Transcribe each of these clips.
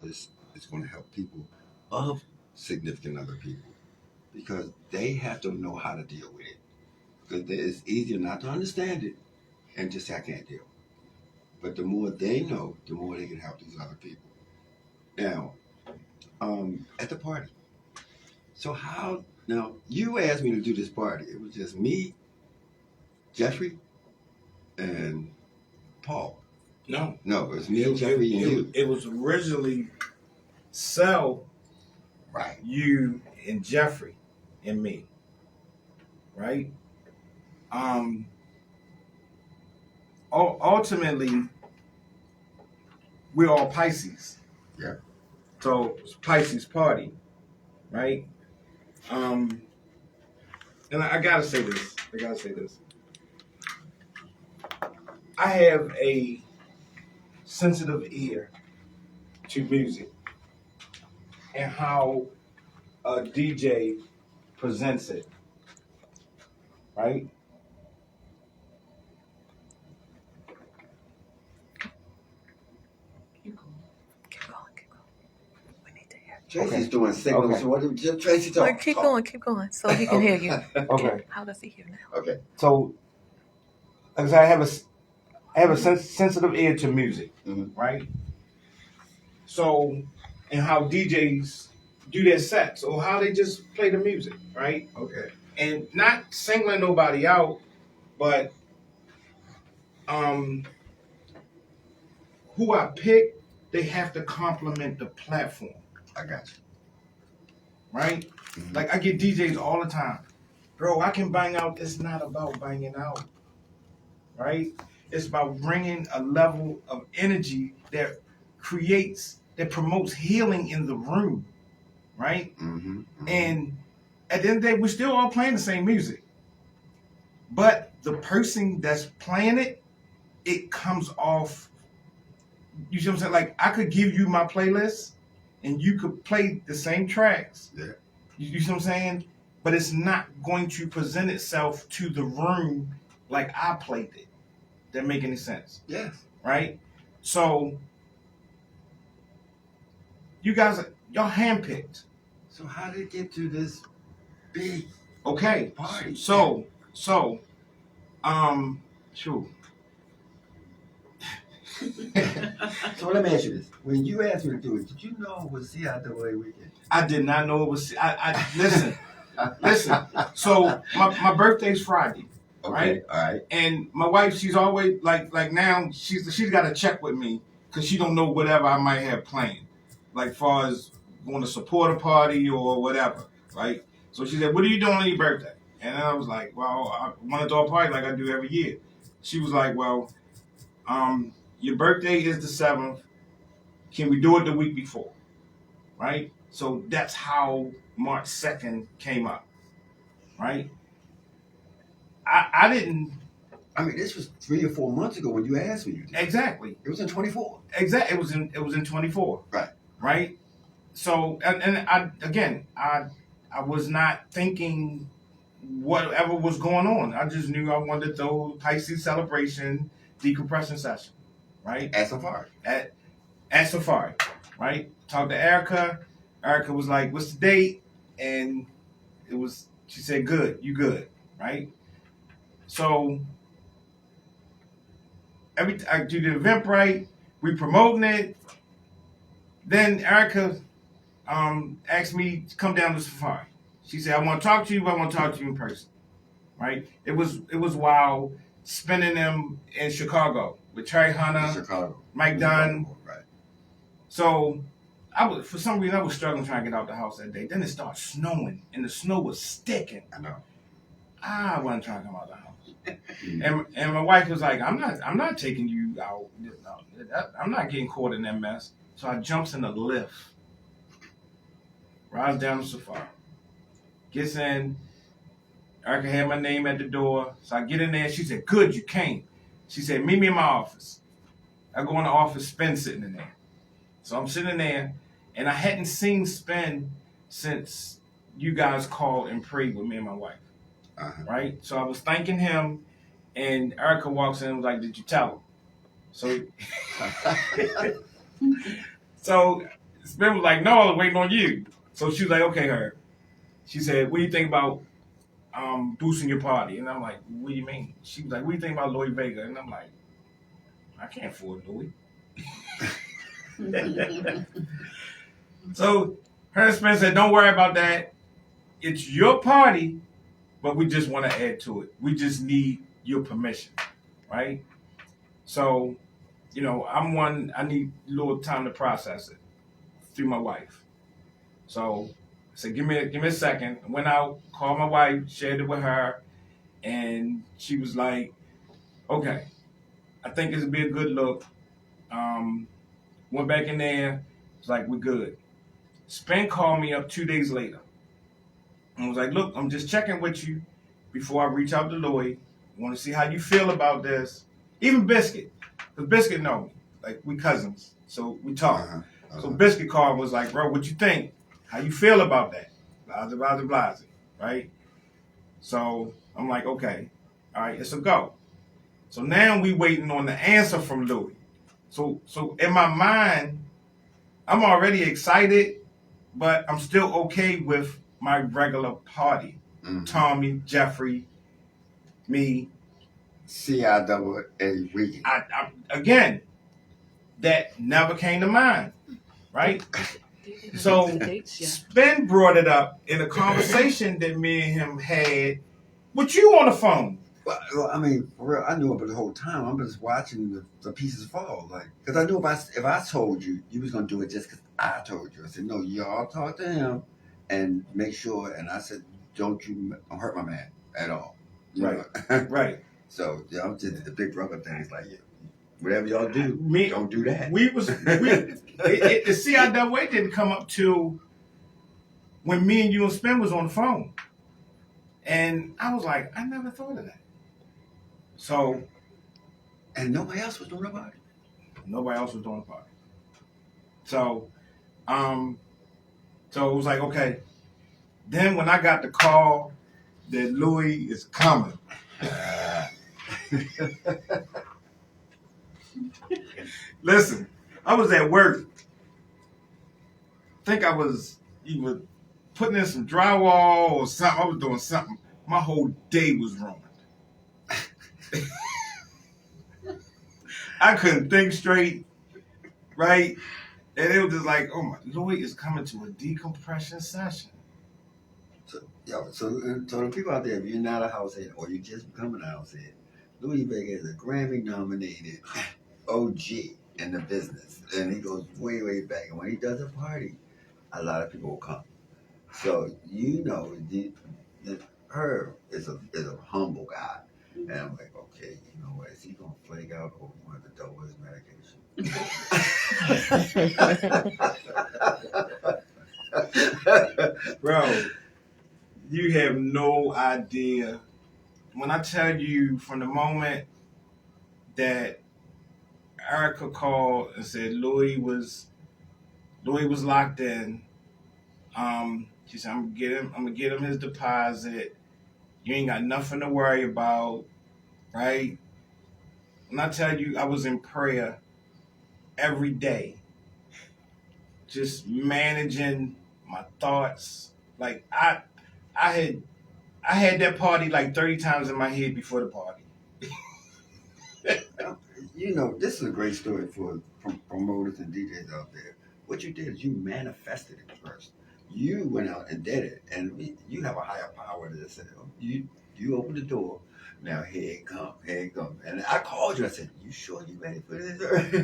is going to help people of significant other people because they have to know how to deal with it. Because it's easier not to understand it and just say, I can't deal. But the more they know, the more they can help these other people. Now, at the party. So how, now, you asked me to do this party. It was just me, Jeffrey, and Paul. No. No, it was me and Jeffrey and you. It was originally Sel, right, you and Jeffrey and me. Right? Ultimately, we're all Pisces. Yeah. So it's Pisces party, right? And I gotta say this. I have a sensitive ear to music and how a DJ presents it, right? Keep going. We need to hear. Tracy's doing signals. Okay. So what did Tracy talk? Keep going, so he can hear you. Okay. How does he hear now? Okay. So, like I said, I have a sensitive ear to music, right? So, and how DJs do their sets or how they just play the music, right? Okay. And not singling nobody out, but who I pick, they have to complement the platform. I got you. Right? Mm-hmm. Like I get DJs all the time. Bro, I can bang out. It's not about banging out. Right? It's about bringing a level of energy that promotes healing in the room. Right? Mm-hmm. Mm-hmm. And at the end of the day, we're still all playing the same music. But the person that's playing it, it comes off. You see what I'm saying? Like I could give you my playlist and you could play the same tracks. Yeah. You see what I'm saying? But it's not going to present itself to the room like I played it. That make any sense? Yes. Right? So you guys, y'all handpicked. So how did it get to this big party? So, sure. So let me ask you this: when you asked me to do it, did you know it was CIAA weekend? I did not know it was. I listen. So my birthday's Friday, okay, right? All right. And my wife, she's always like now she's got to check with me because she don't know whatever I might have planned, like far as going to support a party or whatever, right? So she said, "What are you doing on your birthday?" And I was like, "Well, I want to throw a party like I do every year." She was like, "Well, your birthday is the 7th. Can we do it the week before?" Right? So that's how March 2nd came up. Right? I didn't. I mean, this was 3 or 4 months ago when you asked me. Exactly. It was in 24. Exactly. It was in 24. Right. Right? So and I was not thinking whatever was going on. I just knew I wanted to throw Pisces celebration decompression session. Right? At Safari. At Safari, right? Talked to Erica. Erica was like, "What's the date?" And she said, "Good, you good, right?" So I do the event right. We promoting it. Then Erica asked me to come down to Safari. She said, "I want to talk to you, but I want to talk to you in person." Right? It was while spending them in Chicago with Terry Hunter, Mike Dunn. Right. So for some reason I was struggling trying to get out the house that day. Then it started snowing and the snow was sticking. I know. I wasn't trying to come out the house. and my wife was like, I'm not taking you out. I'm not getting caught in that mess. So I jumps in the lift. Rides down the Safari. Gets in. Erica had my name at the door. So I get in there. She said, "Good, you came." She said, "Meet me in my office." I go in the office, Spin sitting in there. So I'm sitting there, and I hadn't seen Spin since you guys called and prayed with me and my wife. Uh-huh. Right? So I was thanking him, and Erica walks in and was like, "Did you tell him?" So Spin was like, no, I was waiting on you. So she was like, okay, Herb. She said, what do you think about boosting your party? And I'm like, what do you mean? She was like, what do you think about Louis Vega? And I'm like, I can't afford Louis. So her and Spence said, don't worry about that. It's your party, but we just want to add to it. We just need your permission, right? So, you know, I need a little time to process it through my wife. So I said, give me a second. I went out, called my wife, shared it with her, and she was like, okay, I think this would be a good look. Went back in there, it's like, we're good. Spen called me up 2 days later and was like, look, I'm just checking with you before I reach out to Louis. I want to see how you feel about this. Even Biscuit, because Biscuit know me. Like, we cousins, so we talk. So Biscuit called and was like, bro, what you think? How you feel about that? Blase, right? So I'm like, okay, all right, it's a go. So now we waiting on the answer from Louis. So in my mind, I'm already excited, but I'm still okay with my regular party. Mm-hmm. Thommy, Jeffrey, me. CIAA weekend. Again, that never came to mind, right? So Spen brought it up in a conversation that me and him had with you on the phone. Well, I mean, for real, I knew about the whole time. I'm just watching the pieces fall, like, because I knew if I told you, you was gonna do it just because I told you. I said, no, y'all talk to him and make sure. And I said, don't hurt my man at all. Right, right. So I'm just the big brother thing. It's like, yeah, whatever y'all do, don't do that. The CIAA didn't come up till when me and you and Spen was on the phone, and I was like, I never thought of that. So, and nobody else was doing a party. Nobody else was doing a party. So it was like, okay. Then when I got the call that Louis is coming, listen, I was at work. I think I was either putting in some drywall or something. I was doing something. My whole day was ruined. I couldn't think straight, right? And it was just like, oh my, Louis is coming to a decompression session. So the people out there, if you're not a househead or you're just becoming a househead, Louis Vega is a Grammy-nominated OG in the business, and he goes way, way back. And when he does a party, a lot of people will come. So Herb is a humble guy, and I'm like, okay, you know what? Is he gonna flake out or want to double his medication? Bro, you have no idea. When I tell you, from the moment that Erica called and said Louis was locked in, she said, I'm gonna get him his deposit. You ain't got nothing to worry about, right? When I tell you, I was in prayer every day, just managing my thoughts. Like I had that party like 30 times in my head before the party. You know, this is a great story for promoters and DJs out there. What you did is you manifested it first. You went out and did it, and you have a higher power to this. You opened the door. Now here it comes. And I called you. I said, "You sure you ready for this?"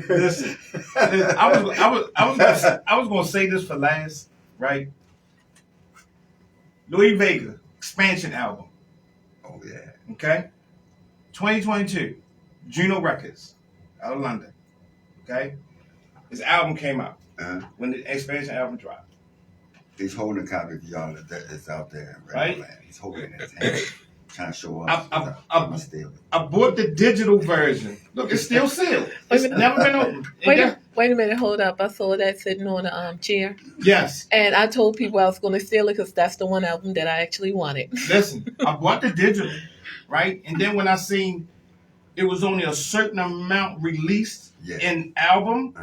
Listen, I was gonna say this for last, right? Louis Vega expansion album. Oh yeah. Okay. 2022, Juno Records, out of London. Okay. His album came out when the expansion album dropped. He's holding a copy of y'all that's out there, right? He's holding it in his hand, trying to show off. I bought the digital version. Look, it's still sealed. It's never been opened. Wait a minute, hold up. I saw that sitting on a chair. Yes. And I told people I was going to steal it because that's the one album that I actually wanted. Listen, I bought the digital, right? And then when I seen it was only a certain amount released, in album.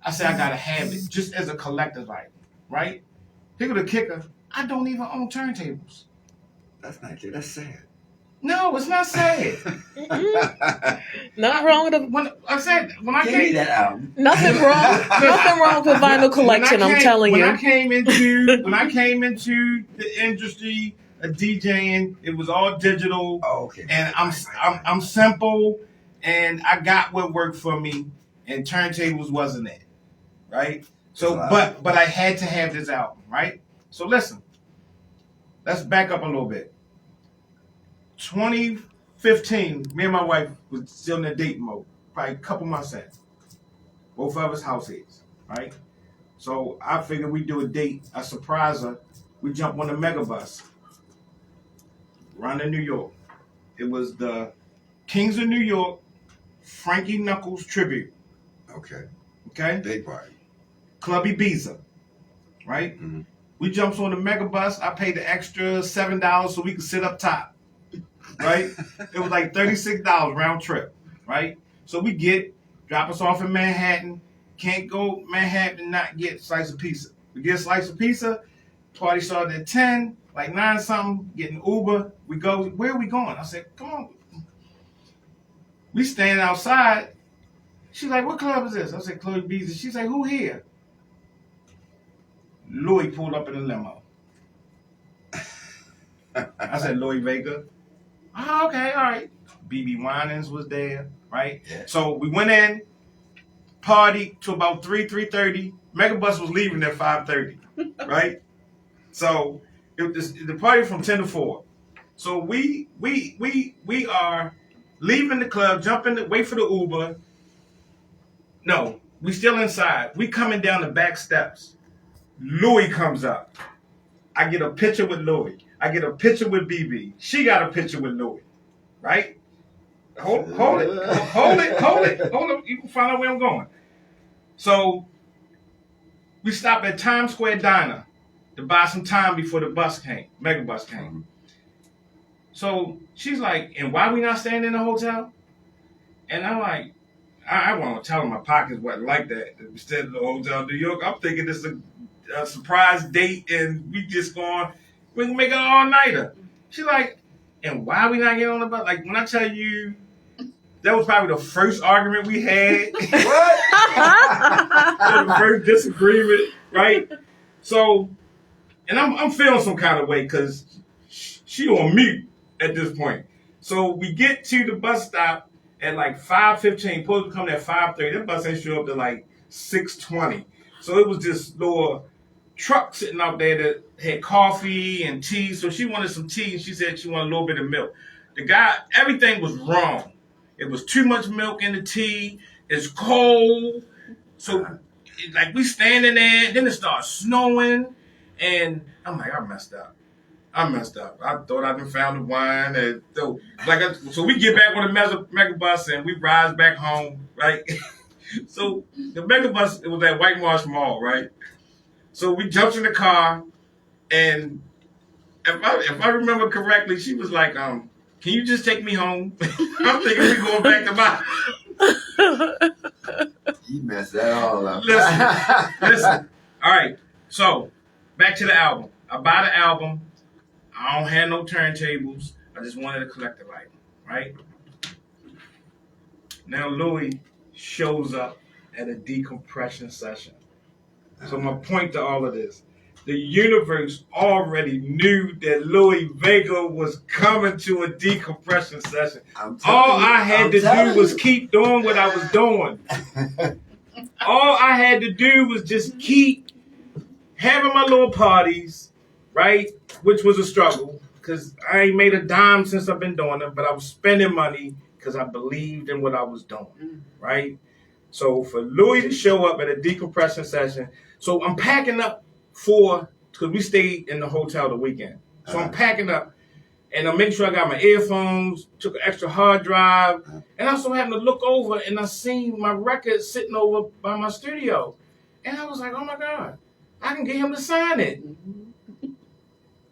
I said I gotta have it just as a collector's item, right? Here go the kicker. I don't even own turntables. That's not good. That's sad. No, it's not sad. Nothing wrong with the, When I said when I Give me came, that album. nothing wrong with vinyl collection. I'm telling you. When I came into the industry of DJing, it was all digital. Oh, okay. And I'm simple, and I got what worked for me, and turntables wasn't it, right? So, but I had to have this album, right? So listen, let's back up a little bit. 2015, me and my wife was still in the dating mode, probably a couple months in. Both of us house aides, right? So I figured we'd do a date, a surprise her. We jump on the megabus, run to New York. It was the Kings of New York Frankie Knuckles tribute. Okay. Big party. Club Ibiza, right? Mm-hmm. We jumps on the megabus. I paid the extra $7 so we could sit up top. Right? It was like $36 round trip, right? So we drop us off in Manhattan. Can't go Manhattan and not get a slice of pizza. We get a slice of pizza. Party started at 10, like 9 something, getting Uber. We go, where are we going? I said, come on. We stand outside. She's like, what club is this? I said, Club Ibiza. She's like, who here? Louis pulled up in a limo. I said, Louis Vega. Oh, okay, all right. BB Winans was there, right? Yeah. So we went in, party to about 3:30. Megabus was leaving at 5:30, right? So the party from 10 to 4. So we are leaving the club, jumping, wait for the Uber. No, we still inside. We coming down the back steps. Louis comes up. I get a picture with Louis. I get a picture with BB. She got a picture with Louis, right? Hold it. You can find out where I'm going. So we stopped at Times Square Diner to buy some time before the megabus came. So she's like, and why we not staying in the hotel? And I'm like, I want to tell her my pockets wasn't like that. We stayed in the hotel in New York. I'm thinking this is a surprise date and we just going, we can make it an all-nighter. She's like, and why we not getting on the bus? Like, when I tell you, that was probably the first argument we had. What? The first disagreement, right? So, and I'm feeling some kind of way because she on mute at this point. So we get to the bus stop at like 5:15. Supposed to come at 5:30. That bus ain't show up to like 6:20. So it was this little truck sitting out there that had coffee and tea. So she wanted some tea and she said she wanted a little bit of milk. The guy, everything was wrong. It was too much milk in the tea. It's cold. So like we standing there, then it starts snowing. And I'm like, I messed up. I thought I done found the wine. And so we get back on the megabus and we rise back home, right? So the megabus, it was at White Marsh Mall, right? So we jumped in the car, and if I remember correctly, she was like, can you just take me home? I'm thinking we going back to my... You messed that all up. Listen. All right, so back to the album. I buy the album. I don't have no turntables. I just wanted a collector item, right? Now Louis shows up at a decompression session. So my point to all of this, the universe already knew that Louis Vega was coming to a decompression session. All I had to do was keep doing what I was doing. All I had to do was just keep having my little parties, right? Which was a struggle because I ain't made a dime since I've been doing them, but I was spending money because I believed in what I was doing, right? So for Louis to show up at a decompression session, so I'm packing up because we stayed in the hotel the weekend. So I'm packing up and I'm making sure I got my earphones, took an extra hard drive, and I also happened to look over and I seen my record sitting over by my studio. And I was like, oh my God, I can get him to sign it.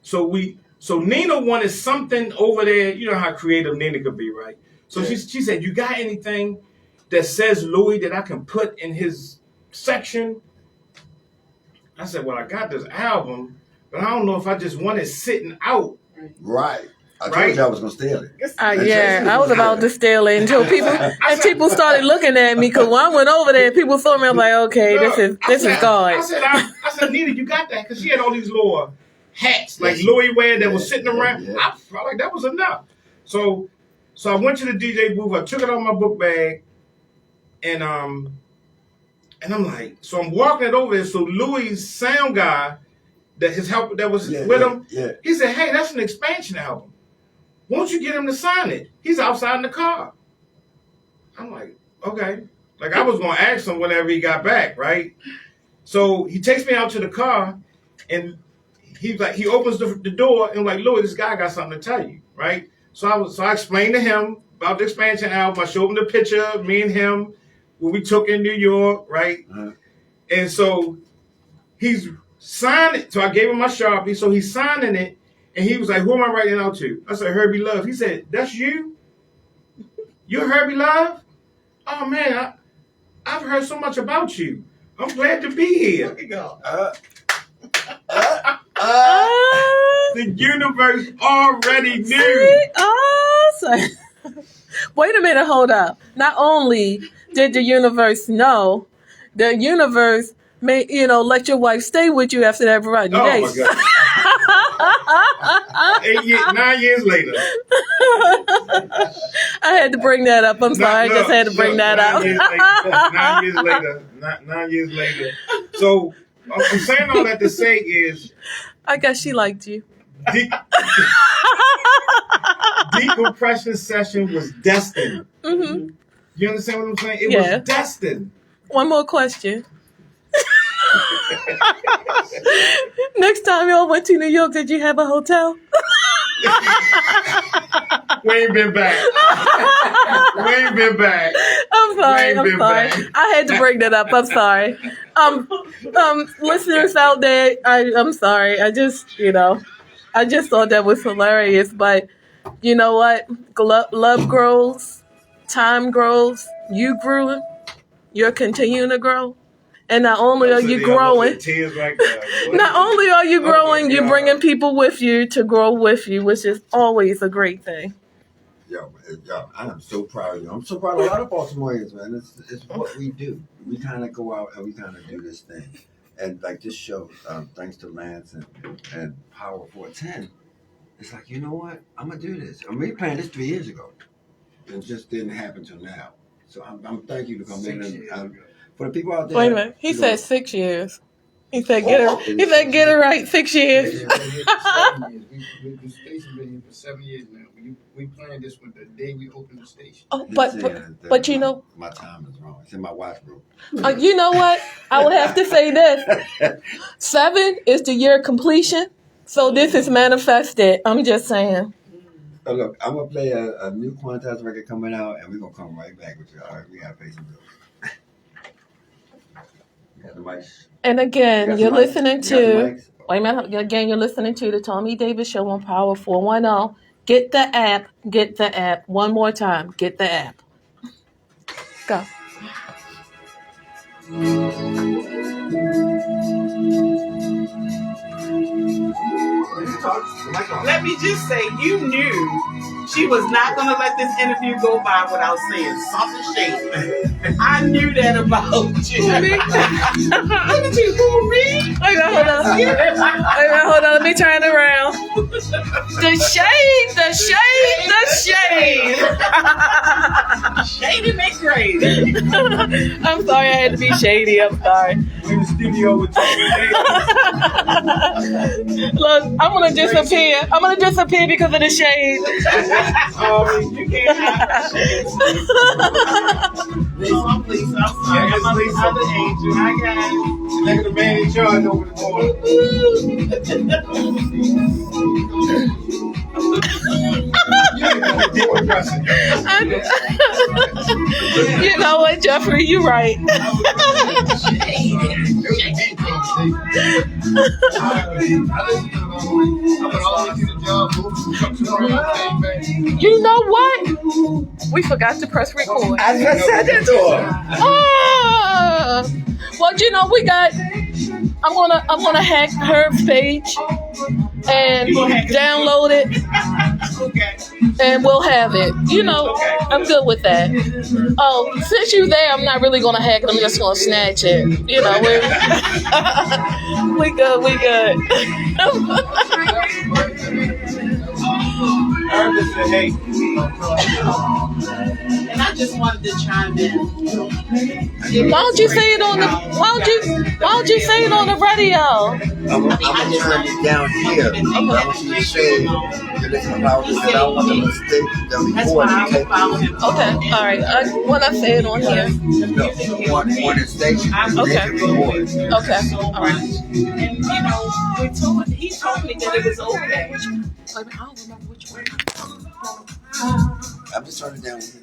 So Nina wanted something over there. You know how creative Nina could be, right? So she said, you got anything? that says Louis that I can put in his section. I said, well, I got this album, but I don't know if I just want it sitting out. Right. I told you I was gonna steal it. Yeah, I was about to steal it until people started looking at me because when I went over there, people saw me. I was like, okay, this is God. I said, Nita, you got that? Because she had all these little hats like Louis wear that was sitting around. Yeah. I felt like that was enough. So I went to the DJ booth. I took it out of my book bag, and I'm like, so I'm walking it over there. So Louis' sound guy, that his helper that was with him, he said, hey, that's an expansion album. Won't you get him to sign it? He's outside in the car. I'm like, okay. Like I was gonna ask him whenever he got back, right? So he takes me out to the car, and he opens the door and like, Louis, this guy got something to tell you, right? So I explained to him about the expansion album. I showed him the picture of me and him what we took in New York, right? Uh-huh. And so he's signing. So I gave him my Sharpie. So he's signing it. And he was like, who am I writing out to? I said, Herbie Love. He said, that's you? You're Herbie Love? Oh, man, I've heard so much about you. I'm glad to be here. Look at God. The universe already knew. Awesome. Wait a minute, hold up. Not only did the universe know, the universe may, let your wife stay with you after that variety of days. My God. 9 years later. I had to bring that up. I'm sorry. I just had to bring that up. 9 years later. So I'm saying all that to say is, I guess she liked you. Decompression session was destined. Mm-hmm. You understand what I'm saying? It was destined. One more question. Next time y'all went to New York, did you have a hotel? We ain't been back. I'm sorry. I had to bring that up. I'm sorry. Listeners out there, I'm sorry. I just thought that was hilarious. But you know what? Love grows, time grows. You grew. You're continuing to grow. And not only are you growing, you're bringing people with you to grow with you, which is always a great thing. Yo, I am so proud of you. I'm so proud of a lot of Baltimoreans, man. It's what we do. We kind of go out and we kind of do this thing. And like this show, thanks to Lance and Power 410, it's like, you know what? I'm going to do this. We planned this 3 years ago. It just didn't happen till now. So I'm thank you to come in and... For the people out there, wait a minute. He said 6 years. He said get it right. 6 years. The station's been here for 7 years now. We planned this one the day we opened the station. Oh, but you know, my time is wrong. It's in my watch group. You know what? I would have to say this: 7 is the year of completion. So this is manifested. I'm just saying. So look, I'm gonna play a new Quantas record coming out, and we're gonna come right back with you. All right, we gotta pay some bills. And again, you're listening to, wait a minute, again, you're listening to the Thommy Davis Show on Power 410. Get the app. One more time, get the app. Go. Let me just say, you knew she was not going to let this interview go by without saying something shady. I knew that about you. Look at you, who me? Hold on. Let me turn around. The shade. Shady makes crazy. I'm sorry, I had to be shady. I'm sorry. We're in the studio with Look, I'm gonna disappear because of the shade. You can't have that shade. I'm Lisa. I'm sorry. I'm the other angel. I got you. Look at the man in charge over the corner. You know what, Jeffrey? You're right. You know what? We forgot to press record. I just said that to her. Ah, well, you know we got. I'm gonna hack Herb's page and download it, Okay. and we'll have it. You know, I'm good with that. Oh, since you're there, I'm not really gonna hack it. I'm just gonna snatch it. You know, we good. We good. Herb just said, hey. And I just wanted to chime in. Why don't you say it on the? Why don't you say it on the radio? I'm gonna turn it down here. I want you to say you're listening to Power because I don't want them to stick the That's why record I and would take follow him. Okay, all right. When I say it on here. no, on the station. Okay. Record. Okay, So all right. much. And you know, he told me that it was okay. I don't remember which one. I'm just turning it down here.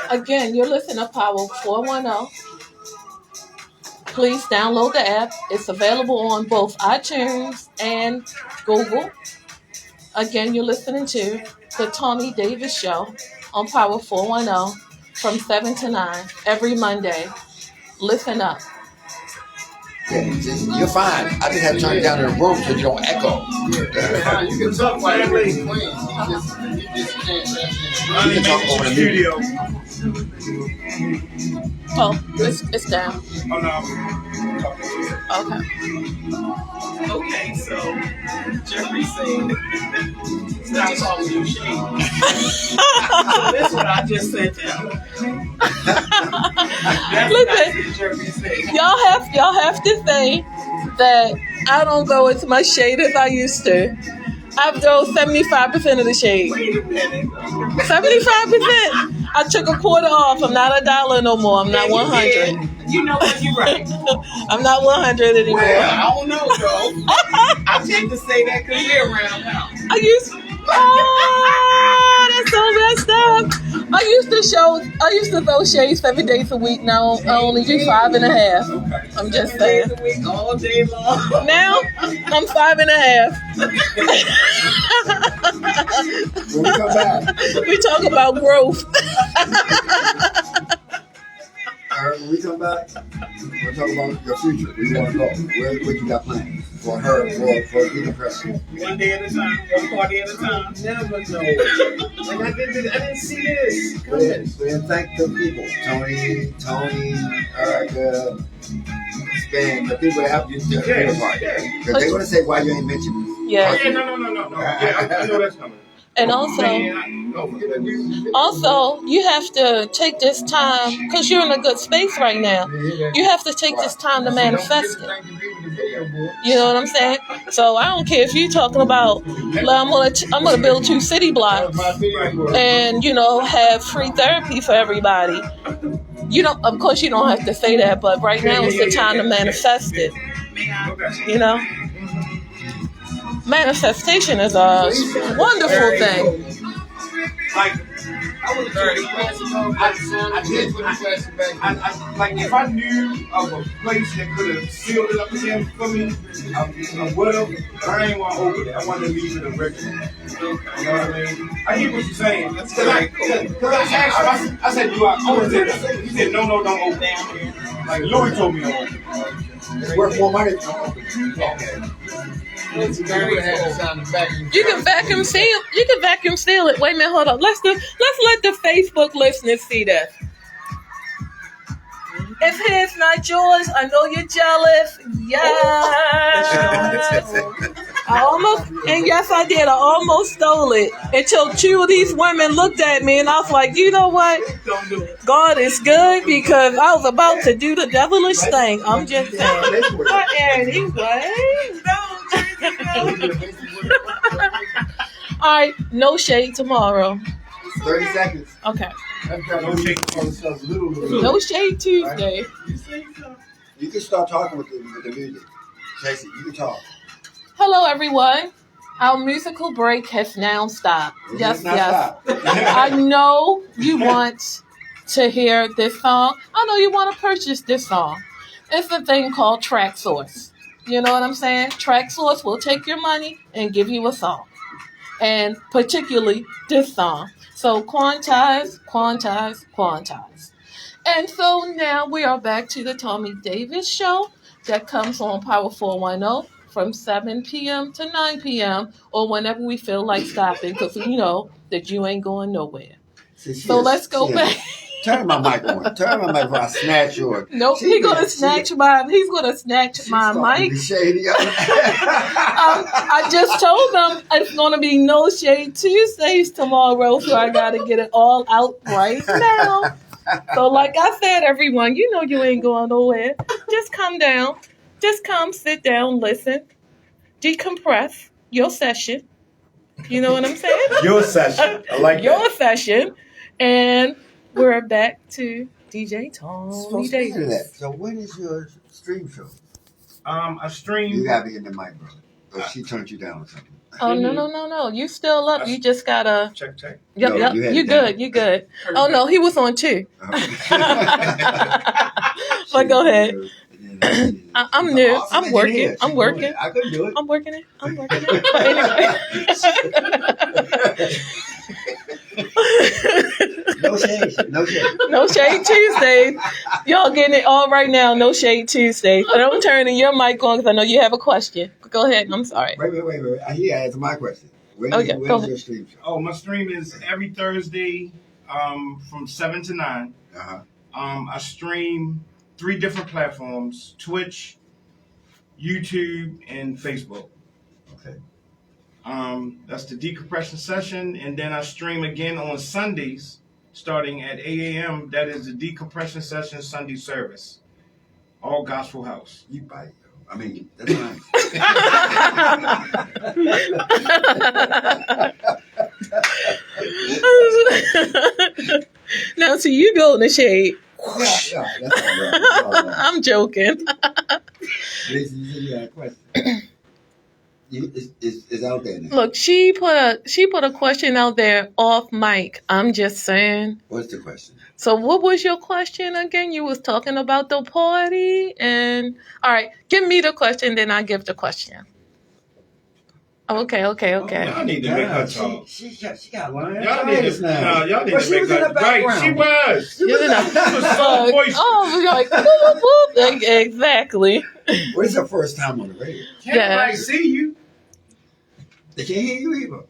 Again, you're listening to Power 410. Please download the app. It's available on both iTunes and Google. Again, you're listening to the Thommy Davis Show on Power 410 from 7 to 9 every Monday. Listen up. Yeah, you're fine. I just have to turn it down in the room so you don't echo. You can talk while everything's playing. You just can't. You can talk over the studio. Oh, it's down. Oh, no. Okay. Okay, so Jeffrey said, stop calling you shade. So that's what I just said to him. That's Listen, what Jeffrey said. y'all have to say that I don't go as much shade as I used to. I throw 75% of the shade. Wait a minute. 75%. I took a quarter off. I'm not $1 no more. I'm not 100. You know what? You're right. I'm not 100 anymore. Well, I don't know, though. I tend to say that because we're around now. That's so messed up. I used to throw shade 7 days a week. Now I only do 5.5. I'm just saying. 7 days a week, all day long. Now I'm 5.5. When we come back, We talk about growth. when we come back, we'll talk about your future. Where you want to go? What you got planned for her, for Decompression? One day at a time, one party at a time. Never know. Like I didn't see this. So then thank the people. Tony, Erica, Spain, the people that help you to the dinner party. Because they're going to say why you ain't mentioned me. Yeah. Yeah, no. Yeah, I know that's coming. And also, you have to take this time, because you're in a good space right now. You have to take this time to manifest it. You know what I'm saying? So I don't care if you're talking about, I'm gonna build 2 city blocks and have free therapy for everybody. Of course, you don't have to say that, but right now is the time to manifest it. You know. Manifestation is a wonderful thing. Like, I did put the plastic back. like if I knew of a place that could have sealed it up again for me, I would have. I ain't want to open it. I wanted to leave it original. You know what I mean? I hear what you're saying. Because I asked him, I said, do I open it? He said, no, don't open it. Like Louis told me to open it. It's worth more money than open. It's very cool. You can vacuum seal. You can vacuum seal it. Wait a minute, hold on. Let's let the Facebook listeners see that. If his not yours, I know you're jealous. Yes. I did. I almost stole it until 2 of these women looked at me, and I was like, you know what? Don't do it. God is good, because I was about to do the devilish thing. I'm just saying. But anyway. All right, no shade tomorrow. 30 seconds. Okay. No No shade Tuesday. You can start talking with the music. Tracy, you can talk. Hello, everyone. Our musical break has now stopped. Yes. Stop. I know you want to hear this song, I know you want to purchase this song. It's a thing called Track Source. You know what I'm saying? Track Source will take your money and give you a song. And particularly this song. So quantize, quantize, quantize. And so now we are back to the Thommy Davis Show that comes on Power 410 from 7 p.m. to 9 p.m. or whenever we feel like stopping because we know that you ain't going nowhere. So let's go back. Turn my mic on. Turn my mic before I snatch yours. Nope, he's gonna snatch my mic. Shady. I just told them it's gonna be no shade Tuesdays tomorrow, so I gotta get it all out right now. So like I said, everyone, you know you ain't going nowhere. Just come down. Just come sit down, listen, decompress your session. You know what I'm saying? Your session. I like your session. And we're back to DJ Thommy Davis. So when is your stream show? I stream. You gotta be in the mic, brother. Or she turned you down or something. Oh no! You still up? You just gotta check. Yep. No, You good? You good? Oh no, he was on too. But go ahead. I'm new. Awesome. I'm working. I'm working. I couldn't do it. I'm working it. But anyway. No shade. No shade Tuesday. Y'all getting it all right now. No shade Tuesday. But I'm turning your mic on because I know you have a question. Go ahead. I'm sorry. Wait. He asked my question. Where's your stream show? Oh, my stream is every Thursday from 7 to 9. Uh-huh. I stream 3 different platforms: Twitch, YouTube, and Facebook. Okay. That's the Decompression session, and then I stream again on Sundays, starting at 8 a.m. That is the Decompression session Sunday service, all gospel house. You bite. I mean, that's nice. Now, so you go in the shade. Yeah, that's all right. I'm joking. Tracy, you said you had a question. It's out there now. Look, she put a question out there off mic. I'm just saying. What's the question? So what was your question again? You was talking about the party and all right, give me the question, then I give the question. Okay. Y'all need to make her talk. She got one. Y'all need to make her right. She was. She was so voiceless. Oh, like whoop, whoop. Exactly. When's the first time on the radio? Can't nobody see you. They can't hear you either.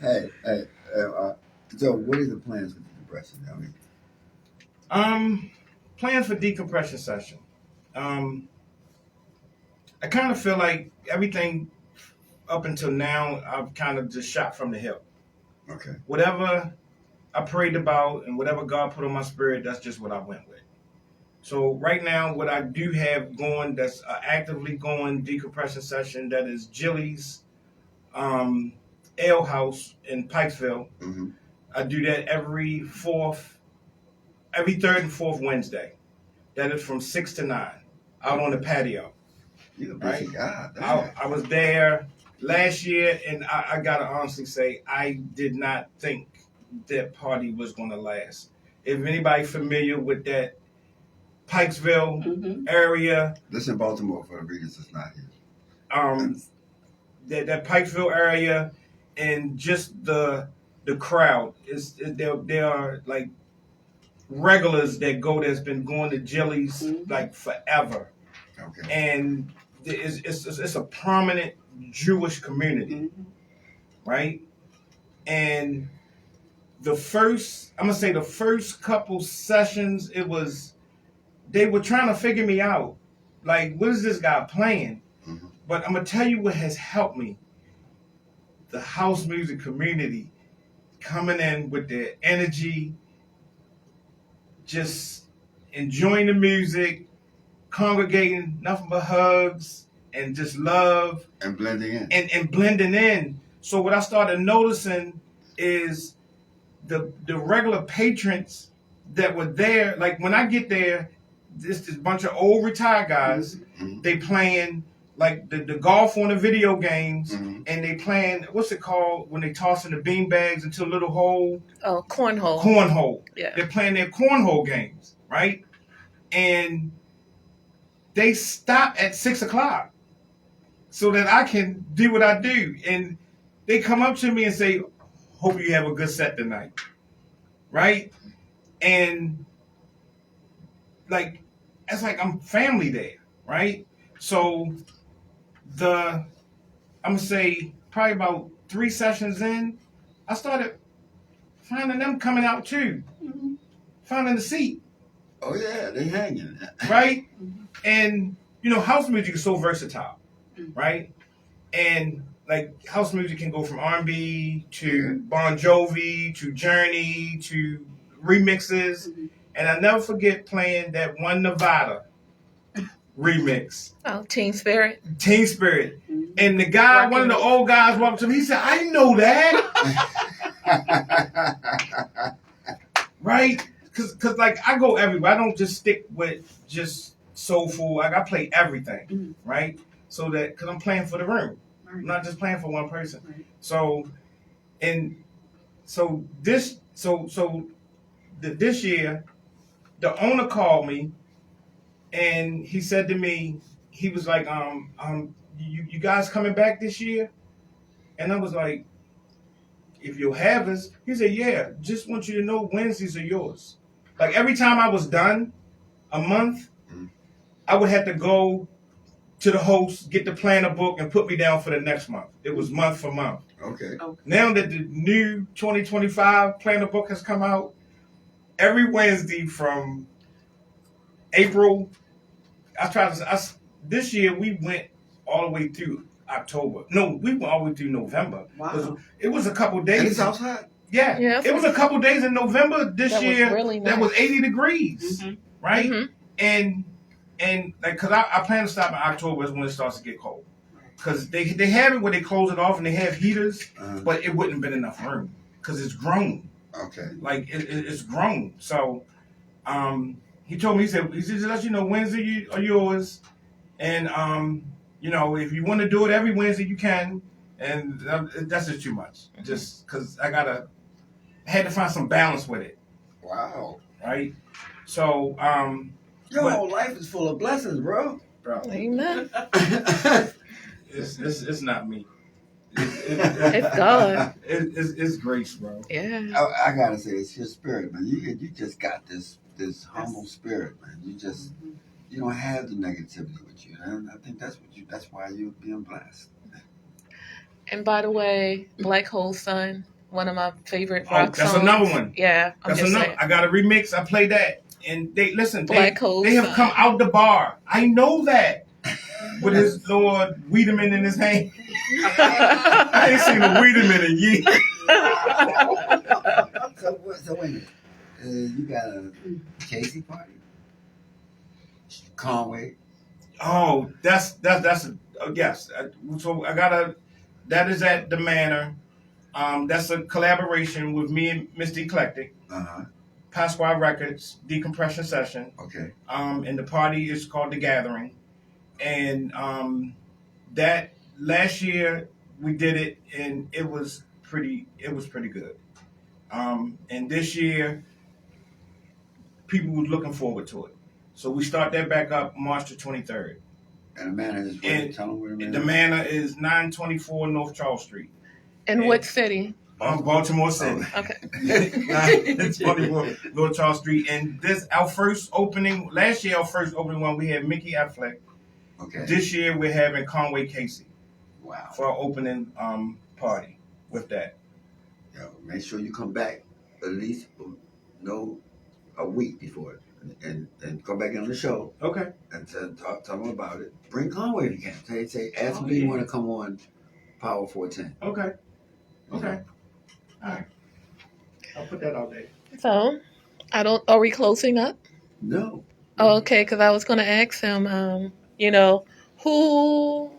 Hey. So what is the plans for decompression? Plans for decompression session. I kind of feel like everything up until now, I've kind of just shot from the hip. Okay. Whatever I prayed about and whatever God put on my spirit, that's just what I went with. So right now, what I do have going, that's actively going decompression session, that is Jilly's Ale House in Pikesville. Mm-hmm. I do that every third and fourth Wednesday. That is from 6 to 9, out on the patio. You're a busy guy. I was there last year, and I gotta honestly say, I did not think that party was gonna last. If anybody familiar with that Pikesville area, this in Baltimore for the readers that's not here. That Pikesville area, and just the crowd there are like regulars that's been going to Jilly's like forever. Okay. And it's a prominent Jewish community, right? And the first couple sessions, they were trying to figure me out. Like, what is this guy playing? Mm-hmm. But I'm going to tell you what has helped me. The house music community coming in with their energy, just enjoying the music, congregating, nothing but hugs and just love. And blending in. And blending in. So what I started noticing is the regular patrons that were there, like when I get there, this bunch of old retired guys, they playing like the golf on the video games, Mhm. and they playing, what's it called when they tossing the bean bags into a little hole? Oh, cornhole. Cornhole. Yeah. They're playing their cornhole games, right? And they stop at 6:00 so that I can do what I do. And they come up to me and say, "Hope you have a good set tonight," right? And like, it's like I'm family there, right? So I'm gonna say probably about 3 sessions in, I started finding them coming out too, finding the seat, Oh yeah, they hanging. right? And house music is so versatile, right? And like house music can go from R&B to Bon Jovi to Journey to remixes, and I never forget playing that one Nevada remix, Oh, Teen Spirit. Teen Spirit. And the guy, one of the old guys walked up to me, he said, "I know that." Right? Cause like I go everywhere. I don't just stick with just soulful. Like I play everything, right? So that, cause I'm playing for the room. I'm not just playing for one person. Right. So this year, the owner called me, and he said to me, he was like, you guys coming back this year? And I was like, "If you'll have us." He said, "Yeah, just want you to know Wednesdays are yours." Like every time I was done a month, I would have to go to the host, get the planner book, and put me down for the next month. It was month for month. Okay. Now that the new 2025 planner book has come out, every Wednesday from April, this year we went all the way through October. No, we went all the way through November. Wow. It was a couple And days. it's outside. Yeah. Yeah, It was a couple days in November this That was year really that was nice. 80 degrees, right? Mhm. And like, cause I plan to stop in October is when it starts to get cold. Cause they have it where they close it off and they have heaters, but it wouldn't have been enough room because it's grown. Okay. Like it's grown. So he told me, he said, just let you know, Wednesday are yours. And if you want to do it every Wednesday, you can. And that's just too much. Just because I had to find some balance with it. Wow. Right? So Your whole life is full of blessings, bro. Amen. It's not me. It's God. It's grace, bro. Yeah. I gotta say, it's your spirit, man. You just got this humble spirit, man. You don't have the negativity with you, and I think that's why you're being blessed. And by the way, Black Hole Sun, one of my favorite rock songs. That's another one. Yeah, That's another. saying. I got a remix. I play that, and they listen. Black Hole They have Sun. come out the bar. I know that. With his Lord Wiedemann in his hand. I ain't seen a Wiedemann in years. So wait a minute. You got a Casey party? Conway? Oh, that's a yes. So that is at the Manor. That's a collaboration with me and Mr. Eclectic. Pasquale Records, Decompression Session. Okay. And the party is called The Gathering. And that last year we did it, and it was pretty good. And this year people were looking forward to it. So we start that back up March the 23rd. And the Manor is where? Tell them where the Manor is. The Manor is 924 North Charles Street. In what city? Baltimore City. Okay. 924 North Charles Street. And our first opening one, we had Mickey Affleck. Okay. This year we're having Conway Casey. Wow. For our opening party with that. Yo, make sure you come back at least a week before and come back on the show. Okay. And talk them about it. Bring Conway if you can. Say ask him if you want to come on Power 410. Okay. All right. I'll put that out there. So, are we closing up? No. Okay, because I was going to ask him, who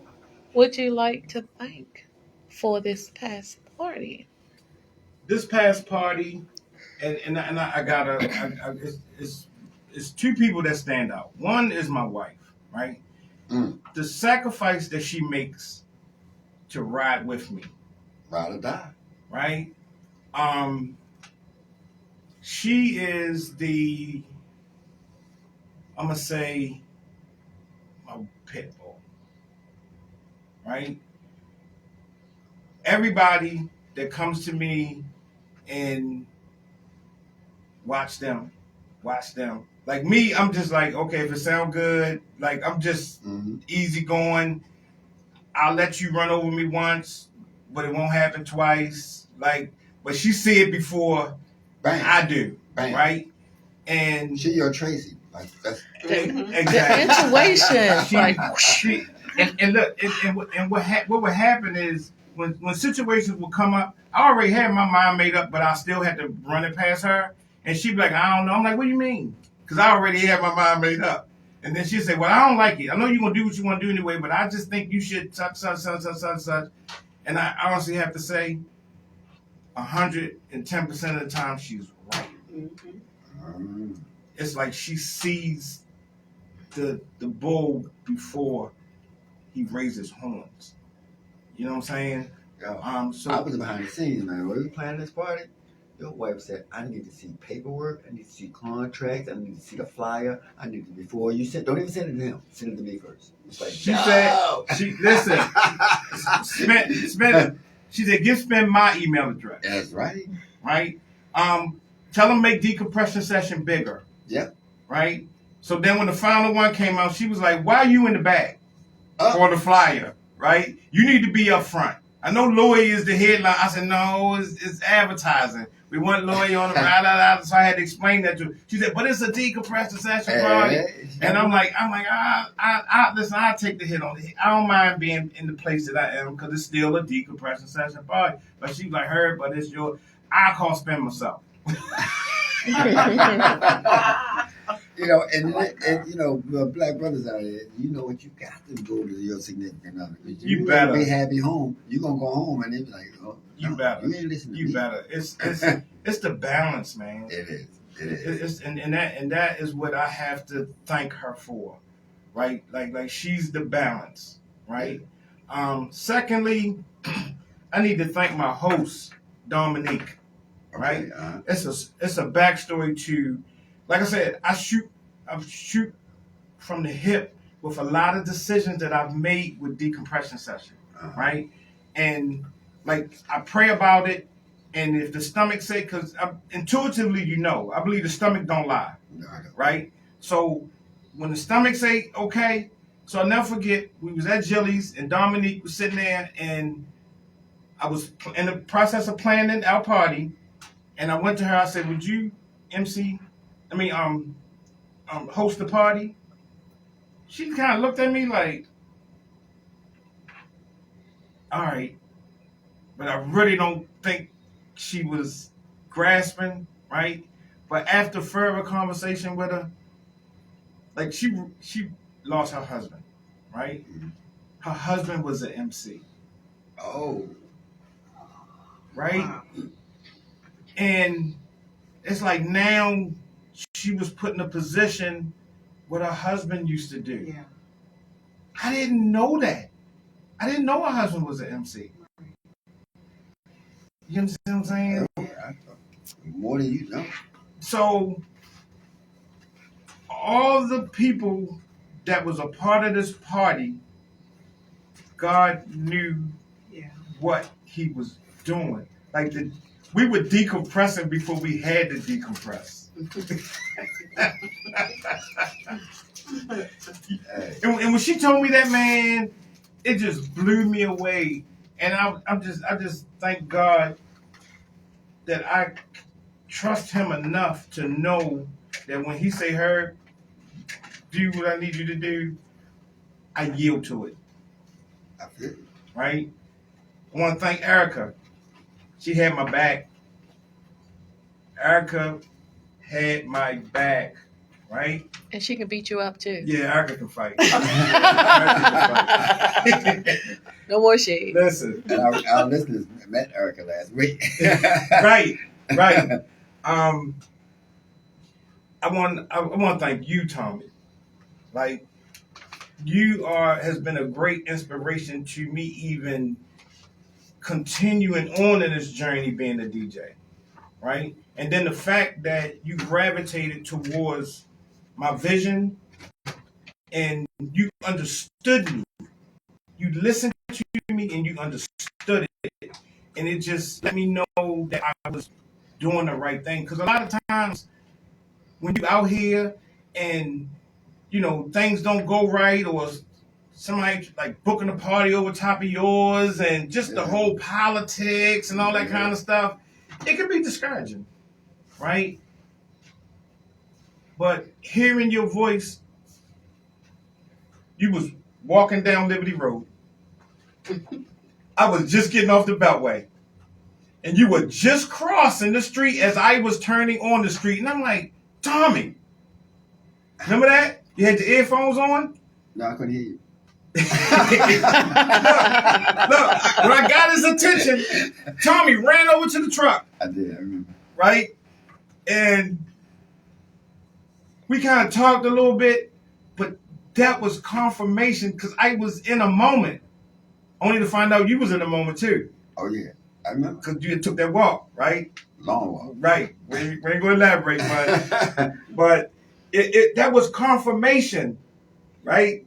would you like to thank for this past party? This past party, and I gotta, it's two people that stand out. One is my wife, right? the sacrifice that she makes to ride with me. Ride or die. Right? She is I'm going to say, my pit bull. Right? Everybody that comes to me and watch them. Like me, I'm just like, okay, if it sound good, like I'm just easy going. I'll let you run over me once, but it won't happen twice. Like, but she see it before I do. Bam. Right? And she your Tracy. Like that's exactly. The intuition. And look, and what would happen is when situations would come up, I already had my mind made up, but I still had to run it past her, and she'd be like, I don't know. I'm like, what do you mean? Because I already had my mind made up. And then she'd say, well, I don't like it. I know you're going to do what you want to do anyway, but I just think you should such. And I honestly have to say, 110% of the time, she's right. Mm-hmm. It's like she sees the bull before he raises horns. You know what I'm saying? Yo, So I was behind the scenes, man. When we were planning this party, your wife said, I need to see paperwork, I need to see contracts, I need to see the flyer, I need to, before you send, don't even send it to him, send it to me first. It's like, she said, spend my email address. That's right. Right? Tell them make decompression session bigger. Yep. Right? So then when the final one came out, she was like, why are you in the back for the flyer? Right? You need to be up front. I know Louis is the headline. I said, no, it's advertising. We want Louis on the blah, blah, blah. So I had to explain that to her. She said, but it's a decompression session party. And I'm like, listen, I'll take the hit on it. I don't mind being in the place that I am because it's still a decompression session party. But she was like, Herb, but it's your, I can't spend myself. You know, and you know, black brothers out there, you know what, you got to go to your significant other. You better be happy home. You gonna go home and they be like, oh, you better. You ain't listening to me. Better. It's the balance, man. It is. And that is what I have to thank her for, right? Like she's the balance, right? Secondly, I need to thank my host, Dominique. Right? Okay, It's a backstory to, like I said, I shoot from the hip with a lot of decisions that I've made with decompression session, right? And like I pray about it, and if the stomach say, because intuitively, you know, I believe the stomach don't lie, right? So when the stomach say okay, so I'll never forget, we was at Jilly's and Dominique was sitting there, and I was in the process of planning our party. And I went to her, I said, would you host the party? She kind of looked at me like, all right. But I really don't think she was grasping, right? But after further conversation with her, like she lost her husband, right? Mm-hmm. Her husband was an MC. Oh. Right? Wow. And it's like now she was put in a position what her husband used to do. Yeah. I didn't know that. I didn't know her husband was an MC. You understand what I'm saying? Yeah, more than you know. So all the people that was a part of this party, God knew what he was doing. Like we were decompressing before we had to decompress. And when she told me that, man, it just blew me away. And I just thank God that I trust him enough to know that when he say, Herb, do what I need you to do, I yield to it. I feel it. Right? I want to thank Erica. She had my back. Erica had my back, right? And she can beat you up too. Yeah, Erica can fight. No more shade. Listen. And our listeners met Erica last week. Right. I want to thank you, Thommy. Like, you has been a great inspiration to me, even continuing on in this journey being a DJ, right? And then the fact that you gravitated towards my vision and you understood me. You listened to me and you understood it. And it just let me know that I was doing the right thing. Because a lot of times when you out here and, things don't go right, or somebody like booking a party over top of yours, and just the whole politics and all that kind of stuff, it can be discouraging, right? But hearing your voice, you was walking down Liberty Road. I was just getting off the Beltway. And you were just crossing the street as I was turning on the street. And I'm like, Thommy, remember that? You had the earphones on? No, I couldn't hear you. Look, when I got his attention, Thommy ran over to the truck. I did, I remember. Right? And we kind of talked a little bit, but that was confirmation because I was in a moment, only to find out you was in a moment too. Oh, yeah. I remember. Because you took that walk, right? Long walk. Right. We ain't going to elaborate, but it that was confirmation, right?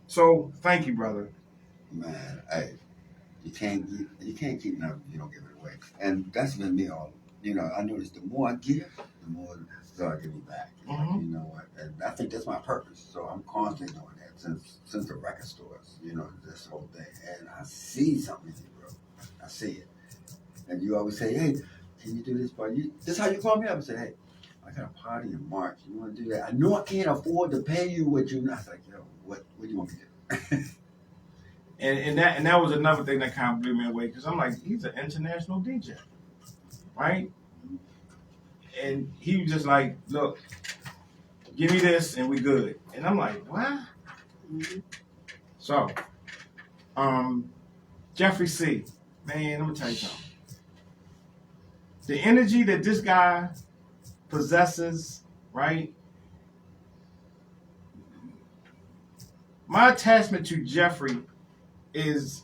So thank you, brother. Man, hey, you can't keep nothing. You don't give it away, and that's been me all. I noticed the more I give, the more God give me back. Mm-hmm. You know what? And I think that's my purpose. So I'm constantly doing that since the record stores. This whole thing, and I see something in you, bro. I see it. And you always say, hey, can you do this party? This how you call me up and say, hey, I got a party in March. You want to do that? I know I can't afford to pay you what you. I was like, yo, what do you want me to do? and that was another thing that kind of blew me away because I'm like, he's an international DJ, right? And he was just like, look, give me this and we good. And I'm like, what? Mm-hmm. So, Jeffrey C, man, I'm gonna tell you something. The energy that this guy possesses, right? My attachment to Jeffrey is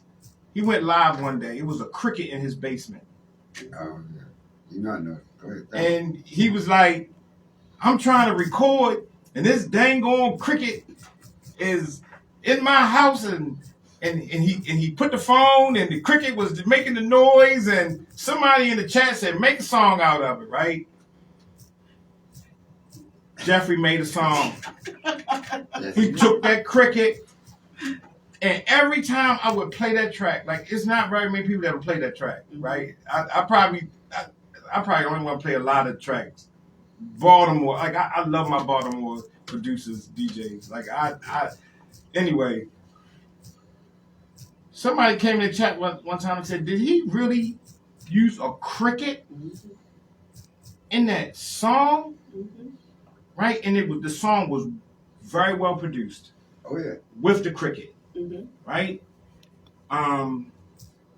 he went live one day. It was a cricket in his basement. Oh, yeah. You not know. Go ahead. And he was like, I'm trying to record, and this dang on cricket is in my house, and he put the phone, and the cricket was making the noise, and somebody in the chat said, make a song out of it, right? Jeffrey made a song. He took that cricket, and every time I would play that track, like it's not very many people that would play that track, right? I probably only want to play a lot of tracks. Baltimore, like I love my Baltimore producers, DJs. Like anyway, somebody came in the chat one time and said, did he really use a cricket in that song? Mm-hmm. Right? And the song was very well produced. Oh, yeah. With the cricket. Mm-hmm. Right?